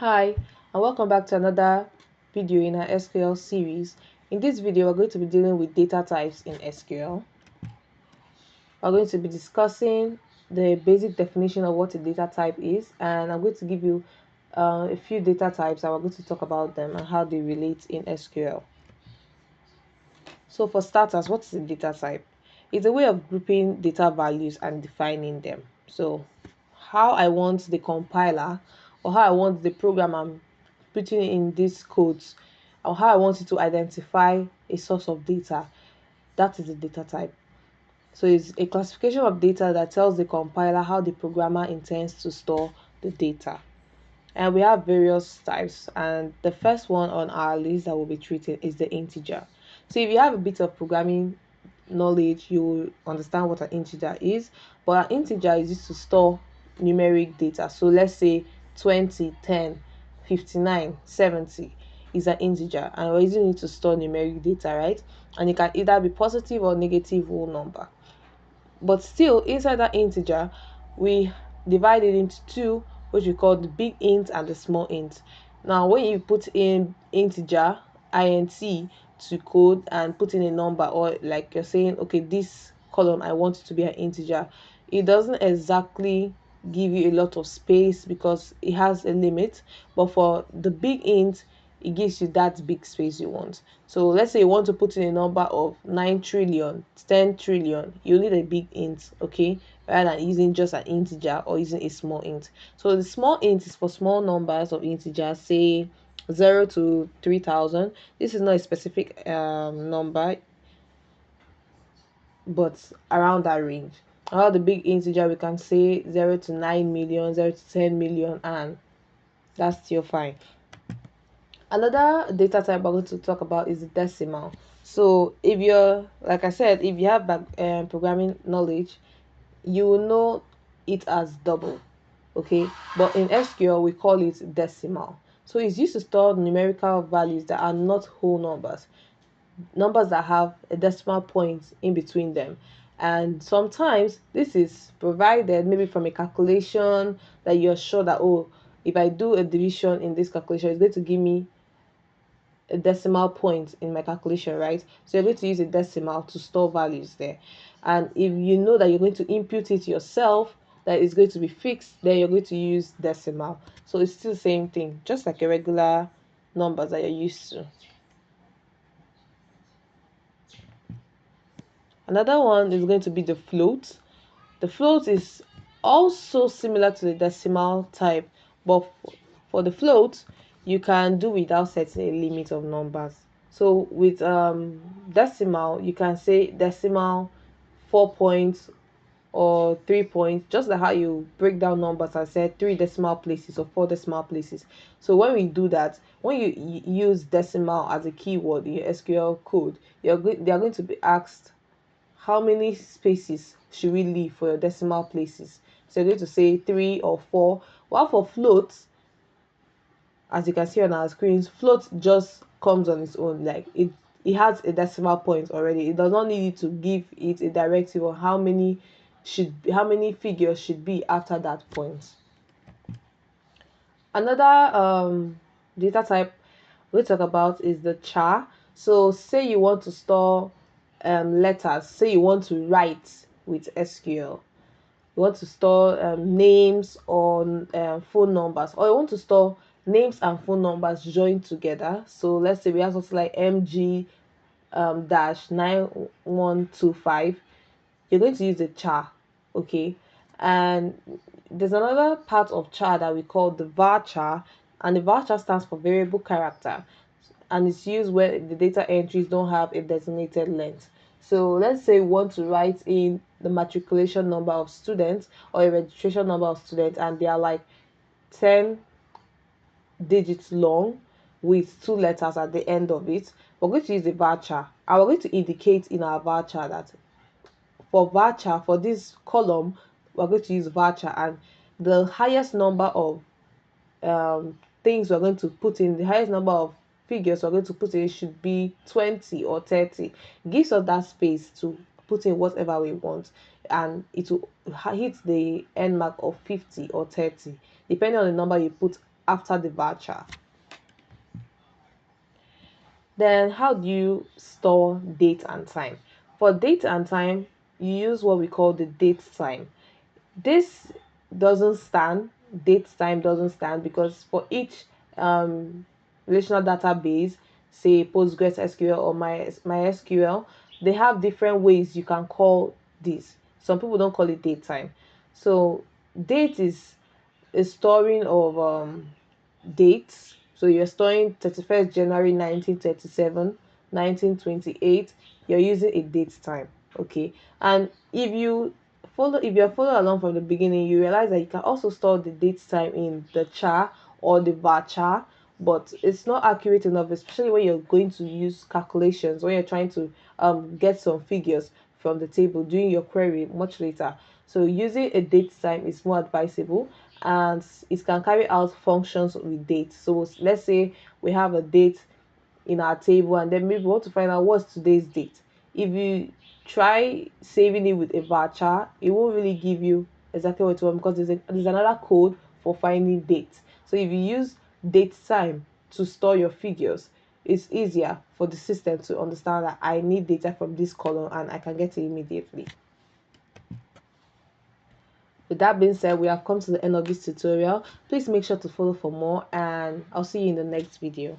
Hi, and welcome back to another video in our SQL series. In this video, we're going to be dealing with data types in SQL. We're going to be discussing the basic definition of what a data type is, and I'm going to give you a few data types, and we're going to talk about them and how they relate in SQL. So for starters, what is a data type? It's a way of grouping data values and defining them. So how I want the compiler or how I want the program I'm putting in these codes or how I want it to identify a source of data, that is a data type. So it's a classification of data that tells the compiler how the programmer intends to store the data. And we have various types, and the first one on our list that we'll be treating is the integer. So if you have a bit of programming knowledge, you will understand what an integer is. But an integer is used to store numeric data. So let's say 20, 10, 59, 70 is an integer, and we're using it to store numeric data, right? And it can either be positive or negative whole number. But still, inside that integer, we divide it into two, which we call the big int and the small int. Now, when you put in integer int to code and put in a number, or like you're saying, okay, this column I want it to be an integer, it doesn't exactly give you a lot of space because it has a limit. But for the big int, it gives you that big space you want. So let's say you want to put in a number of 9 trillion, 10 trillion, you need a big int, okay, rather than using just an integer or using a small int. So the small int is for small numbers of integers, say 0 to 3000. This is not a specific number, but around that range. While the big integer, we can say 0 to 9 million, 0 to 10 million, and that's still fine. Another data type we're going to talk about is the decimal. So if you're, like I said, if you have programming knowledge, you will know it as double, okay? But in SQL, we call it decimal. So it's used to store numerical values that are not whole numbers, numbers that have a decimal point in between them. And sometimes this is provided maybe from a calculation that you're sure that, oh, if I do a division in this calculation, it's going to give me a decimal point in my calculation, right? So you're going to use a decimal to store values there. And if you know that you're going to input it yourself, that is going to be fixed, then you're going to use decimal. So it's still the same thing, just like a regular numbers that you're used to. Another one is going to be the float. The float is also similar to the decimal type, but for the float, you can do without setting a limit of numbers. So with decimal, you can say decimal 4 points or 3 points, just like how you break down numbers and say 3 decimal places or 4 decimal places. So when we do that, when you use decimal as a keyword in your SQL code, they are going to be asked how many spaces should we leave for your decimal places. So you're going to say 3 or 4. While for floats, as you can see on our screens, float just comes on its own. Like it has a decimal point already. It does not need you to give it a directive on how many figures should be after that point. Another data type we talk about is the char. So say you want to store letters. Say you want to write with SQL. You want to store names or phone numbers, or you want to store names and phone numbers joined together. So let's say we have something like mg dash 9125. You're going to use the char, okay? And there's another part of char that we call the varchar, and the varchar stands for variable character, and it's used when the data entries don't have a designated length. So let's say we want to write in the matriculation number of students or a registration number of students, and they are like 10 digits long with 2 letters at the end of it. We're going to use the varchar, and we're going to indicate in our varchar that for varchar, for this column, we're going to use varchar, and the highest number of things we're going to put in, the highest number of figures we're going to put in should be 20 or 30. It gives us that space to put in whatever we want, and it will hit the end mark of 50 or 30 depending on the number you put after the varchar. Then how do you store date and time? For date and time, you use what we call the date time. This doesn't stand, date time doesn't stand, because for each relational database, say Postgres SQL or MySQL, they have different ways you can call this. Some people don't call it date time. So date is a storing of dates. So you're storing 31st January 1937, 1928. You're using a date time. Okay. And if you're following along from the beginning, you realize that you can also store the date time in the char or the varchar, but it's not accurate enough, especially when you're going to use calculations, when you're trying to get some figures from the table, doing your query much later. So using a date time is more advisable, and it can carry out functions with date. So let's say we have a date in our table, and then maybe we want to find out what's today's date. If you try saving it with a varchar, it won't really give you exactly what you want, because there's another code for finding dates. So if you use date time to store your figures, it's easier for the system to understand that I need data from this column and I can get it immediately. With that being said, we have come to the end of this tutorial. Please make sure to follow for more, and I'll see you in the next video.